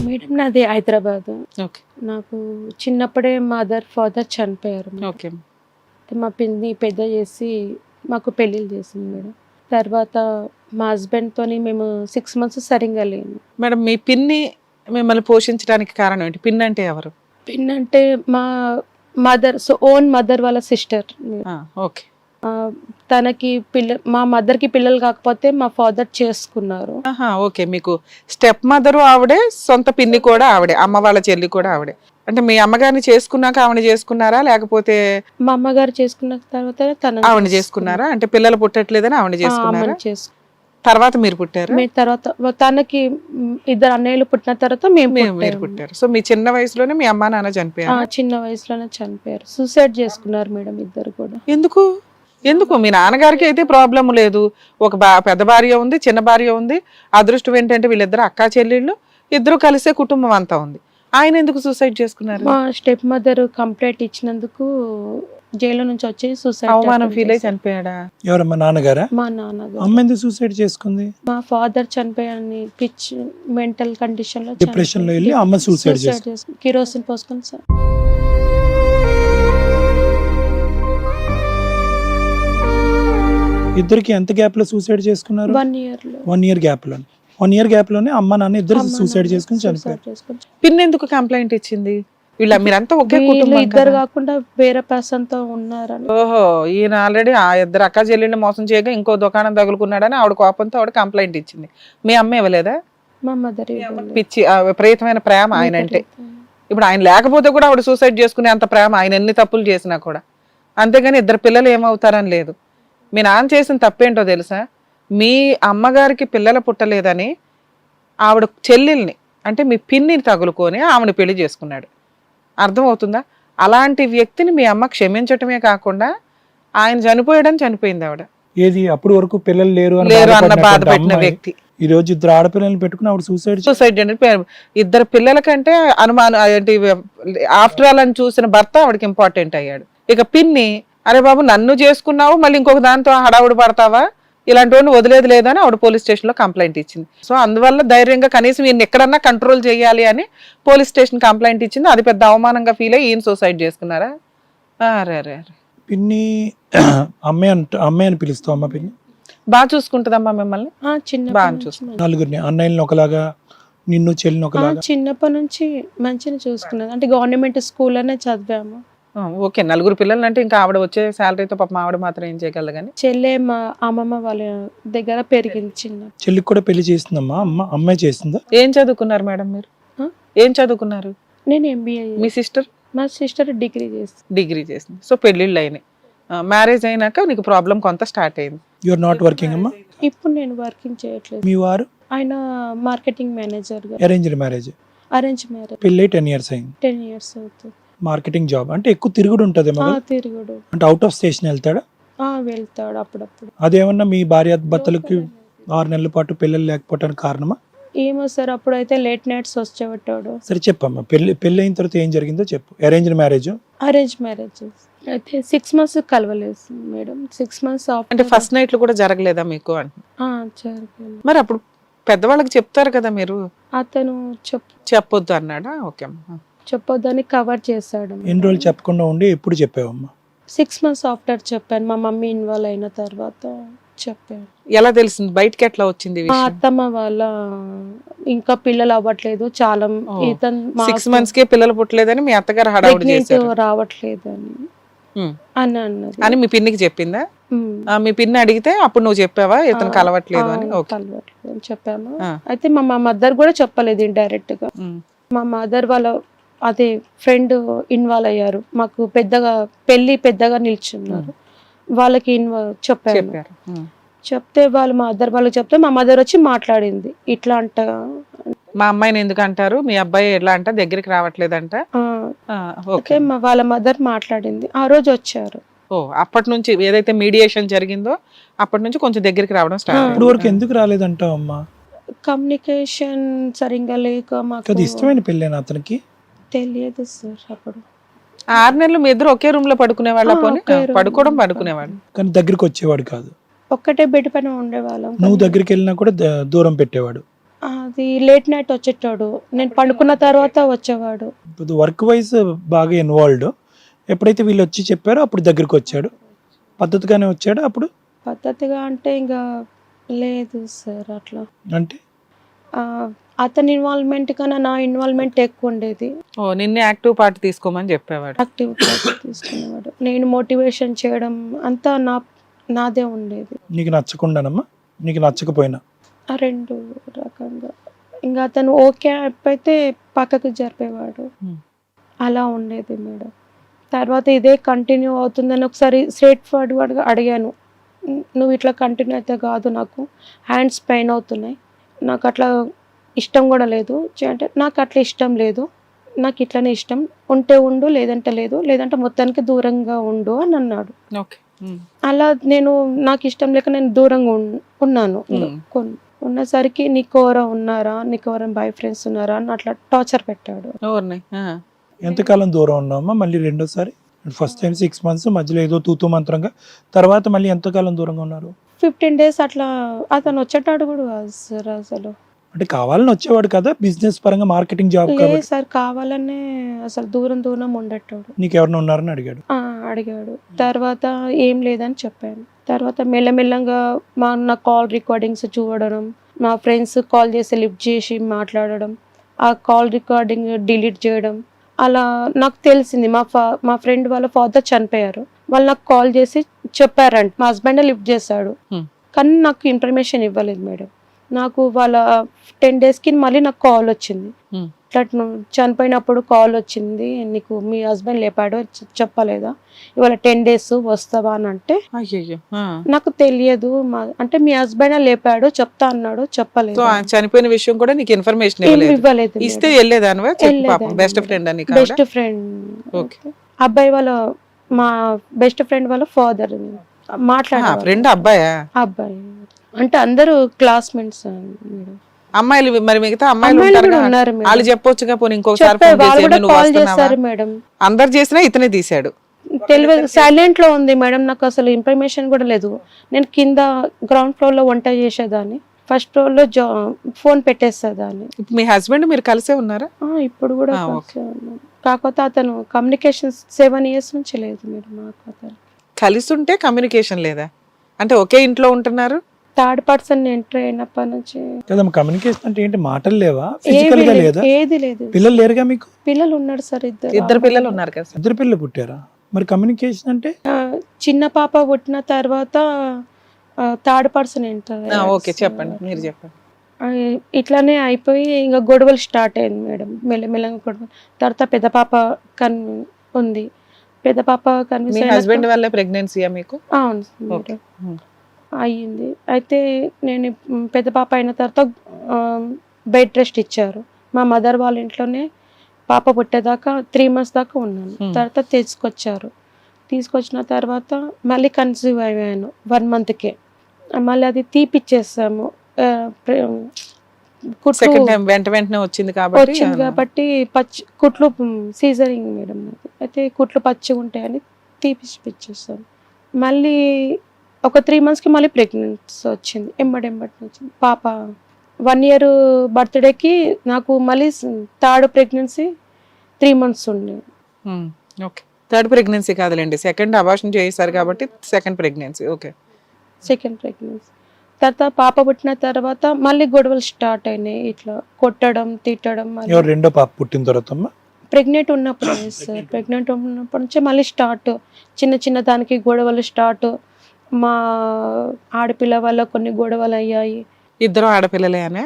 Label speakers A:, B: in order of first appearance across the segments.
A: Madam నాది Hyderabad.
B: Okay.
A: నాకు చిన్నప్పుడే మదర్ ఫాదర్ చనిపోయారు మేడం.
B: ఓకే.
A: మా పిన్ని పెద్ద చేసి మాకు పెళ్ళిళ్ళు చేసింది మేడం. తర్వాత మా హస్బెండ్తోని మేము 6 months సరిగ్గా లేము.
B: మేడం మీ పిన్ని మిమ్మల్ని పోషించడానికి కారణం ఏంటి? పిన్ అంటే ఎవరు?
A: పిన్ అంటే మా మదర్, ఓన్ మదర్ వాళ్ళ సిస్టర్.
B: ఓకే.
A: తనకి మా మదర్కి పిల్లలు కాకపోతే మా ఫాదర్ చేసుకున్నారు.
B: ఓకే. మీకు స్టెప్ మదరు ఆవిడే, సొంత పిన్ని కూడా ఆవిడే, అమ్మ వాళ్ళ చెల్లి కూడా ఆవిడే. అంటే మీ అమ్మగారిని చేసుకున్నాక ఆవిడ చేసుకున్నారా, లేకపోతే
A: మా అమ్మగారు చేసుకున్న తర్వాత
B: ఆవిడ చేసుకున్నారా? అంటే పిల్లలు పుట్టట్లేదని ఆవిడ చేసుకున్నారా? తర్వాత మీరు పుట్టారు?
A: తర్వాత తనకి 2 అన్నయ్యలు పుట్టిన తర్వాత
B: మీరు పుట్టారు. సో మీ చిన్న వయసులోనే మీ అమ్మా నాన్న చనిపోయారు?
A: చిన్న వయసులోనే చనిపోయారు. సూసైడ్ చేసుకున్నారు మేడం ఇద్దరు కూడా.
B: ఎందుకు? మీ నాన్నగారికి అయితే ప్రాబ్లం లేదు, ఒక పెద్ద భార్య ఉంది, చిన్న భార్య ఉంది. అదృష్టం ఏంటంటే వీళ్ళిద్దరు అక్కా చెల్లెళ్ళు, ఇద్దరు కలిసే కుటుంబం అంతా ఉంది. ఆయన ఎందుకు సూసైడ్ చేసుకున్నారు?
A: మా స్టెప్ మదర్ కంప్లైంట్ ఇచ్చినందుకు జైలు నుంచి వచ్చి సూసైడ్
B: అవమానం ఫీల్ అయి చనిపోయాడా?
C: ఎవరమ్మా? నాన్నగారా?
A: మా నాన్నగారు.
C: అమ్మ ఎందుకు సూసైడ్ చేసుకుంది?
A: మా ఫాదర్ చనిపోయాని పిచ్ మెంటల్ కండిషన్ లో
C: డిప్రెషన్ లో వెళ్ళి అమ్మ సూసైడ్ చేసుకుంది.
A: కిరోసిన్ పోసుకొని సార్.
C: ఇద్దరికి ఎంత గ్యాప్ లో సూసైడ్ చేసుకున్నారు?
A: 1 year లో.
C: 1 year గ్యాప్ లో. 1 year గ్యాప్ లోనే అమ్మ నాన్న ఇద్దరు సూసైడ్ చేసుకుని చనిపోయారు.
B: పిన్ ఎందుకు కంప్లైంట్ ఇచ్చింది? మీరంతా ఒకే కుటుంబం
A: ఇద్దరు కాకుండా వేరే పర్సన్ తో ఉన్నారని.
B: ఓహో, ఈయన ఆల్రెడీ ఆ ఇద్దరు అక్క చెల్లెళ్ళని మోసం చేయగా ఇంకో దుకాణం తగులుకున్నాడని ఆవిడ కోపంతో ఆవిడ కంప్లైంట్ ఇచ్చింది. మీ అమ్మ ఇవ్వలేదా?
A: మా మదర్
B: పిచ్చి విపరీతమైన ప్రేమ ఆయన అంటే. ఇప్పుడు ఆయన లేకపోతే కూడా ఆవిడ సూసైడ్ చేసుకునే అంత ప్రేమ, ఆయన ఎన్ని తప్పులు చేసినా కూడా. అంతేగాని ఇద్దరు పిల్లలు ఏమవుతారని లేదు. మీ నాన్న చేసిన తప్పేంటో తెలుసా? మీ అమ్మగారికి పిల్లలు పుట్టలేదని ఆవిడ చెల్లెల్ని, అంటే మీ పిన్నిని తగులుకొని ఆవిడ పెళ్లి చేసుకున్నాడు. అర్థమవుతుందా? అలాంటి వ్యక్తిని మీ అమ్మ క్షమించటమే కాకుండా ఆయన చనిపోయింది ఆవిడ.
C: ఏది అప్పుడు వరకు పిల్లలు లేరు
B: అన్న బాధ పెట్టిన వ్యక్తి
C: ఈ రోజు ఇద్దరు ఆడపిల్లల్ని పెట్టుకుని ఆవిడ సూసైడ్
B: అంటే ఇద్దరు పిల్లల కంటే అనుమానం ఏంటి, ఆఫ్టర్ ఆల్ అని చూసిన భర్త ఆవిడకి ఇంపార్టెంట్ అయ్యాడు. ఇక పిన్ని, అరే బాబు నన్ను చేసుకున్నావు మళ్ళీ ఇంకొక దాంతో హడావుడి పడతావా, ఇలాంటి వాడిని వదిలేదు లేదని ఆవిడ పోలీస్ స్టేషన్ లో కంప్లైంట్ ఇచ్చింది. సో అందువల్ల ధైర్యంగా కనీసం ఈయన ఎక్కడన్నా కంట్రోల్ చేయాలి అని పోలీస్ స్టేషన్ కంప్లైంట్ ఇచ్చింది. అది పెద్ద అవమానంగా ఫీల్ అయ్యి ఈయన సూసైడ్ చేసుకున్నారా? అరే
C: పిన్ని అమ్మాయి అని పిలుస్తావు? అమ్మ పిన్ని
B: బాగా చూసుకుంటుందమ్మా మిమ్మల్ని? బాగా చూసుకుంటుంది.
C: నలుగురిని అన్నయ్యని ఒకలాగా, నిన్ను చెల్లిని ఒకలాగా?
A: చిన్నప్పటి నుంచి మంచిగా చూసుకున్నది. అంటే గవర్నమెంట్ స్కూల్ అనే చదివాము.
B: ఓకే. నలుగురు పిల్లలు అంటే ఇంకా ఆవిడ వచ్చే శాలరీతో పాపం ఆవిడ మాత్రం ఏం చేయగలదు. కానీ
A: చెల్లె మా అమ్మమ్మ వాళ్ళ దగ్గర పెరిగింది. చిన్న
C: చెల్లికి కూడా పెళ్లి చేసిందమ్మా? అమ్మాయి చేసిందా?
B: ఏం చదువుకున్నారు మేడం మీరు? ఏం చదువుకున్నారు?
A: నేను MBA.
B: మీ సిస్టర్?
A: మా సిస్టర్ డిగ్రీ
B: చేసింది. సో పెళ్ళిళ్ళు అయినాయి. మ్యారేజ్ అయినాక నీకు ప్రాబ్లం కొంత స్టార్ట్ అయింది.
C: యు ఆర్ నాట్ వర్కింగ్ అమ్మా?
A: ఇప్పుడు నేను వర్కింగ్ చేయట్లేదు.
C: మీ వారు?
A: ఆయన marketing manager.
C: Arranged marriage?
A: Arrange marriage.
C: పెళ్ళి 10 years అయింది.
A: 10 years అవుతుంది.
C: మార్కెటింగ్ జాబ్ అంటే ఎక్కువ తిరుగుడు ఉంటుంది.
A: తిరుగుడు
C: అంటే అవుట్ ఆఫ్ స్టేషన్ వెళ్తాడా?
A: వెళ్తాడు అప్పుడప్పుడు.
C: అదేమన్నా మీ భార్య భర్తలకి 6 నెలల పాటు పిల్లలు లేకపోవడానికి కారణమా?
A: ఏమో సార్, అప్పుడైతే లేట్ నైట్స్ వచ్చేవాడు.
C: సరే చెప్పమ్మా, పెళ్లి అయిన తర్వాత ఏం జరిగిందో చెప్పు. Arranged marriage?
A: అరేంజ్ మ్యారేజ్ అయితే 6 months కలవలేదు మేడం. 6 months
B: అంటే ఫస్ట్ నైట్లు కూడా జరగలేదా మీకు?
A: జరగలేదు.
B: మరి అప్పుడు పెద్దవాళ్ళకి చెప్తారు కదా మీరు.
A: అతను
B: చెప్పొద్దు అన్నాడా? ఓకే.
A: చెప్పొద్దని కవర్ చేశాడు.
C: ఎన్ని రోజులు చెప్పకుండా ఉండి ఎప్పుడు చెప్పావమ్మా?
A: 6 months ఆఫ్టర్ చెప్పాను. మా మమ్మీ ఇన్వాల్వ్ అయిన తర్వాత చెప్పాను.
B: ఎలా తెలిసింది? బయటకి ఎట్లా వచ్చింది?
A: మా అత్తమ్మ వాళ్ళ ఇంకా పిల్లలు అవ్వట్లేదు, చాలా
B: 6 months కే పిల్లలు పుట్టలేదని మీ అత్తగారు హడావుడి చేశారు.
A: రావట్లేదని అని అన్నది
B: అని మీ పిన్నికి చెప్పిందా? మీ పిన్ని అడిగితే అప్పుడు నువ్వు చెప్పావా ఇతను కలవట్లేదు అని?
A: కలవట్లేదు అని చెప్పాము. అయితే మా మదర్ కూడా చెప్పలేదు ఇండైరెక్ట్ గా. మా మదర్ వాళ్ళ అదే ఫ్రెండ్ ఇన్వాల్వ్ అయ్యారు. మాకు పెద్దగా నిల్చున్నారు. వాళ్ళకి చెప్పారు. చెప్తే వాళ్ళు మా వాళ్ళకి చెప్తే మా మదర్ వచ్చి మాట్లాడింది. ఇట్లా అంట,
B: మా అమ్మాయిని ఎందుకు అంటారు, మీ అబ్బాయి ఎట్లా అంట, దగ్గరికి రావట్లేదంట.
A: ఓకే, వాళ్ళ మదర్ మాట్లాడింది. ఆ రోజు వచ్చారు.
B: అప్పటి నుంచి ఏదైతే మీడియేషన్ జరిగిందో అప్పటి నుంచి కొంచెం దగ్గరికి రావడం స్టార్ట్.
C: ఇప్పుడు వరకు ఎందుకు రాలేదంటావు అమ్మా?
A: కమ్యూనికేషన్ సరిగ్గా లేక మాకు.
C: ఇష్టమైన పెళ్ళేనా అతనికి?
A: తెలియదు సార్. అప్పుడు
B: 6 నెలలు మీ ఇద్దరు ఒకే రూమ్ లో పడుకునేవాళ్ళ? పడుకునేవాళ్ళు
C: కానీ దగ్గరికి వచ్చేవాడు కాదు.
A: ఒక్కటే బెడ్ పైన ఉండేవాళ్ళం.
C: నువ్వు దగ్గరికి వెళ్ళినా కూడా దూరం పెట్టేవాడు?
A: అది లేట్ నైట్ వచ్చేటాడు, నేను పండుకున్న తర్వాత వచ్చేవాడు.
C: వర్క్ వైజ్ బాగా ఇన్వాల్వ్డ్. ఎప్పుడైతే వీళ్ళు వచ్చి చెప్పారో అప్పుడు దగ్గరికి వచ్చాడు, పద్ధతిగానే వచ్చాడు. అప్పుడు
A: పద్ధతిగా అంటే ఇంకా లేదు సార్ అట్లా.
C: అంటే
A: ఆ, అతని ఇన్వాల్వ్మెంట్ కన్నా నా ఇన్వాల్వ్మెంట్ ఎక్కువ ఉండేది.
B: ఓ నిన్నే యాక్టివ్ పార్ట్ తీసుకోమని చెప్పేవాడు.
A: యాక్టివిటీ తీసుకునేవాడు, నేను మోటివేషన్ చేయడం అంతా నాదే ఉండేది.
C: నీకు నచ్చకుండానమ్మా, నీకు నచ్చకపోయినా?
A: ఆ రెండు రకంగా. ఇంకా అతను ఓకే అయిపోతే పక్కకు జరిపేవాడు, అలా ఉండేది మేడం. తర్వాత ఇదే కంటిన్యూ అవుతుందని ఒకసారి స్ట్రేట్ ఫార్వర్డ్గా అడిగాను, నువ్వు ఇట్లా కంటిన్యూ అయితే కాదు, నాకు హ్యాండ్స్ పెయిన్ అవుతున్నాయి, నాకు అట్లా ఇష్టం కూడా లేదు అంటే నాకు అట్లా ఇష్టం లేదు, నాకు ఇట్లనే ఇష్టం, ఉంటే ఉండు లేదంటే లేదు, లేదంటే మొత్తానికి దూరంగా ఉండు అని అన్నాడు.
B: ఓకే.
A: అలా నేను నాకు ఇష్టం లేక నేను దూరంగా ఉన్నాను. ఉన్నసరికి నీకు ఎవరో ఉన్నారా, నీకు ఎవరైనా బాయ్ ఫ్రెండ్స్ ఉన్నారా అని అట్లా టార్చర్ పెట్టాడు.
B: ఎవరిని?
C: ఎంతకాలం దూరం ఉన్నావమ్మా మళ్ళీ రెండోసారి? ఫస్ట్ టైం 6 months, మధ్యలో ఏదో తూతూ మంత్రంగా, తర్వాత మళ్ళీ ఎంతకాలం దూరంగా ఉన్నారు?
A: 15 days అట్లా. అతను వచ్చేటాడు కూడా కాదు సార్ అసలు.
C: అంటే కావాలని వచ్చేవాడు కదా, బిజినెస్ పరంగా మార్కెటింగ్ జాబ్
A: లేదు
C: కాబట్టి?
A: సార్, కావాలనే అసలు దూరం దూరం ఉండేటాడు.
C: నీకు ఎవరైనా ఉన్నారని అడిగాడు?
A: అడిగాడు. తర్వాత ఏం లేదని చెప్పాను. తర్వాత మెల్లమెల్లంగా నా కాల్ రికార్డింగ్స్ చూడడం, మా ఫ్రెండ్స్ కాల్ చేసి లిఫ్ట్ చేసి మాట్లాడడం, ఆ కాల్ రికార్డింగ్ డిలీట్ చేయడం, అలా నాకు తెలిసింది. మా ఫ్రెండ్ వాళ్ళ ఫాదర్ చనిపోయారు, వాళ్ళు నాకు కాల్ చేసి చెప్పారంట. మా హస్బెండ్ లిఫ్ట్ చేశాడు, కానీ నాకు ఇన్ఫర్మేషన్ ఇవ్వలేదు మేడం. నాకు వాళ్ళ 10 daysకి మళ్ళీ నాకు కాల్ వచ్చింది, ఇట్లా చనిపోయినప్పుడు కాల్ వచ్చింది, నీకు మీ హస్బెండ్ లేపాడు చెప్పలేదా, ఇవాళ 10 days వస్తావా అని అంటే నాకు తెలియదు, అంటే మీ హస్బెండ్ లేపాడు చెప్తా అన్నాడు, చెప్పలేదు.
B: చనిపోయిన విషయం కూడా నీకు ఇన్ఫర్మేషన్
A: ఇవ్వలేదు.
B: ఇస్తే వెళ్ళేదానివా? బెస్ట్ ఫ్రెండ్ అని?
A: Best friend. అబ్బాయి వాళ్ళ, మా బెస్ట్ ఫ్రెండ్ వాళ్ళ ఫాదర్ మాట్లాడారు.
B: ఫ్రెండ్ అబ్బాయా?
A: అబ్బాయి అంటే అందరూ క్లాస్మేట్స్.
B: అమ్మాయిలు మరి మిగతా
A: అమ్మాయిలు ఉన్నారు,
B: వాళ్ళు చెప్పొచ్చుగా, పోనీ ఇంకొకసారి
A: కాల్ చేస్తారు మేడం.
B: అందరు చేసినా ఇతనే తీసాడు.
A: తెలియదు, సైలెంట్ లో ఉంది మేడం, నాకు అసలు ఇన్ఫర్మేషన్ కూడా లేదు. నేను కింద గ్రౌండ్ ఫ్లోర్ లో వంట చేసేదాన్ని, ఫస్ట్ ఫ్లోర్ లో ఫోన్ పెట్టేసేదాన్ని.
B: మీ హస్బెండ్ మీరు కలిసే ఉన్నారా?
A: ఇప్పుడు కూడా కలిసే ఉన్నాం. కాకపోతే అతను కమ్యూనికేషన్ 7 years నుంచి లేదు మేడం. నాకు అతను
B: కలిసి ఉంటే కమ్యూనికేషన్ లేదా అంటే ఒకే ఇంట్లో ఉంటున్నారు?
A: థర్డ్ పర్సన్ ఎంటర్ అయినప్పటి నుంచి
C: కమ్యూనికేషన్ అంటే ఏంటి? మాటలు లేవా? ఫిజికల్ గా లేదా?
A: ఏది లేదు.
C: పిల్లలు లేరుగా మీకు?
A: పిల్లలు ఉన్నారు సార్,
B: ఇద్దరు పిల్లలు ఉన్నారు కదా.
C: 2 పిల్లలు పుట్టారా? మరి కమ్యూనికేషన్ అంటే?
A: చిన్న పాప పుట్టిన తర్వాత థర్డ్ పర్సన్ ఎంటర్.
B: ఓకే, చెప్పండి, మీరు చెప్పండి.
A: ఇట్లానే అయిపోయి ఇంకా గొడవలు స్టార్ట్ అయింది మేడం, మెల్లమెల్లగా గొడవలు. తర్వాత పెద్ద పాప ఉంది, పెద్ద పాప
B: హస్బెండ్ వల్ల ప్రెగ్నెన్సీయా మీకు?
A: అవును మేడం, అయ్యింది. అయితే నేను పెద్ద పాప అయిన తర్వాత బెడ్ రెస్ట్ ఇచ్చారు. మా మదర్ వాళ్ళ ఇంట్లోనే పాప పుట్టేదాకా 3 months దాకా ఉన్నాను. తర్వాత తీసుకొచ్చిన తర్వాత మళ్ళీ కన్సీవ్ అయ్యాను 1 monthకే. మళ్ళీ అది తీపిచ్చేసాము,
B: వెంటనే వచ్చింది
A: కాబట్టి కుట్లు సీజరింగ్ మేడం. అయితే కుట్లు పచ్చిగా ఉంటాయని తీపిచ్చేస్తాను. మళ్ళీ ఒక 3 monthsకి మళ్ళీ ప్రెగ్నెన్సీ వచ్చింది, ఎంబడి వచ్చింది పాప. 1 year బర్త్డేకి నాకు మళ్ళీ థర్డ్ ప్రెగ్నెన్సీ 3 months ఉండే.
B: ఓకే, థర్డ్ ప్రెగ్నెన్సీ కాదులేండి, సెకండ్ అబార్షన్ చేశారు కాబట్టి second pregnancy. Okay, second
A: pregnancy. తర్వాత పాప పుట్టిన తర్వాత మళ్ళీ గొడవలు స్టార్ట్ అయినాయి, ఇట్లా కొట్టడం తిట్టడం.
C: రెండో పాప పుట్టిన తర్వాత
A: ప్రెగ్నెంట్ ఉన్నప్పుడు సార్, ప్రెగ్నెంట్ ఉన్నప్పటి నుంచి మళ్ళీ స్టార్ట్, చిన్న దానికి గొడవలు స్టార్ట్. మా ఆడపిల్ల వల్ల కొన్ని గొడవలు అయ్యాయి.
B: ఇద్దరు ఆడపిల్లలే అనే?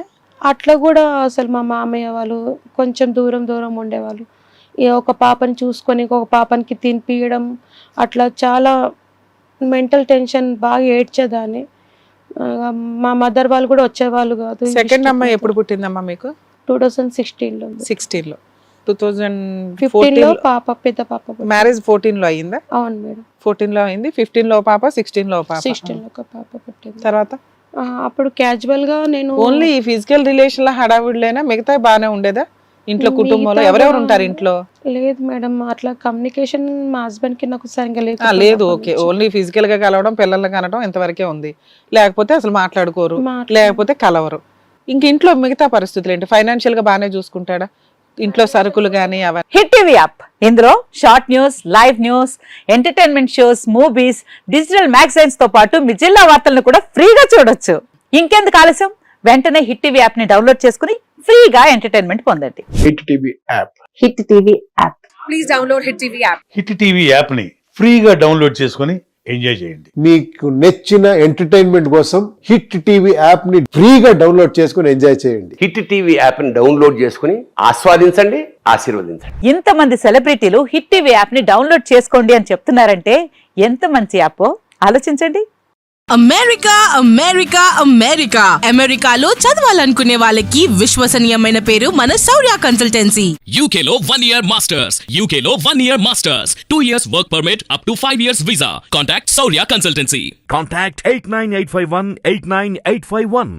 A: అట్లా కూడా అసలు మా మామయ్య వాళ్ళు కొంచెం దూరం ఉండేవాళ్ళు. ఒక పాపని చూసుకొని ఇంకొక పాపనికి తినిపియడం, అట్లా చాలా మెంటల్ టెన్షన్, బాగా ఏడ్చేదాన్ని. మా మదర్ వాళ్ళు కూడా వచ్చేవాళ్ళు కాదు.
B: సెకండ్ అమ్మాయి ఎప్పుడు పుట్టిందమ్మా మీకు?
A: 2016లో.
B: 16లో
A: 2015లో పాప, పెద్ద పాప.
B: మ్యారేజ్ 14లో అయ్యిందా?
A: అవును మేడం,
B: 14లో అయింది. 15లో పాప, 16లో పాప.
A: 16లో ఒక పాప పుట్టింది.
B: తర్వాత
A: అప్పుడు క్యాజువల్ గా నేను
B: ఓన్లీ ఈ ఫిజికల్ రిలేషన్ లో హడావిడిలేనా, మిగతా బానే ఉండేదా? ఇంట్లో కుటుంబంలో ఎవరెవరు ఉంటారు ఇంట్లో?
A: లేదు మేడం, అట్లా కమ్యూనికేషన్ మా హస్బెండ్ కి నాకు సరిగ్గా
B: లేదు. ఓకే, ఓన్లీ ఫిజికల్ గా కలవడం, పిల్లల్ని కనడం ఇంతవరకే ఉంది, లేకపోతే అసలు మాట్లాడుకోరు, లేకపోతే కలవరు. ఇంక ఇంట్లో మిగతా పరిస్థితులు ఏంటి? ఫైనాన్షియల్ గా బాగానే చూసుకుంటాడా? ఇంట్లో సరుకులు కానీ అవన్నీ?
D: హిట్ టీవీ యాప్ ఇందులో short news, live news, entertainment shows, movies, digital magazines తో పాటు మీ జిల్లా వార్తలను కూడా ఫ్రీగా చూడొచ్చు. ఇంకెందుకు ఆలస్యం, వెంటనే హిట్ టీవీ యాప్ ని డౌన్లోడ్ చేసుకుని ఫ్రీగా ఎంటర్టైన్మెంట్ పొందండి.
E: Hit TV app.
D: Hit TV app.
F: Please download hit TV app.
G: Hit TV app ని ఫ్రీగా డౌన్లోడ్ చేసుకొని ఎంజాయ్ చేయండి.
E: మీకు నచ్చిన ఎంటర్టైన్మెంట్ కోసం హిట్ టీవీ యాప్ ని ఫ్రీగా డౌన్లోడ్ చేసుకొని ఎంజాయ్ చేయండి.
H: హిట్ టీవీ యాప్ ని డౌన్లోడ్ చేసుకుని ఆస్వాదించండి, ఆశీర్వదించండి.
D: ఇంతమంది సెలబ్రిటీలు హిట్ టీవీ యాప్ ని డౌన్లోడ్ చేసుకోండి అని చెప్తున్నారంటే ఎంత మంచి యాప్ ఆలోచించండి.
I: అమెరికా అమెరికా అమెరికా అమెరికాలో చదవాలనుకునే వాళ్ళకి విశ్వసనీయమైన పేరు మన శౌర్య కన్సల్టెన్సీ.
J: UK లో 1 year masters, UK లో 1 year masters, 2 years work permit up to 5 years visa. Contact Saurya Consultancy.
K: Contact 89851 89851.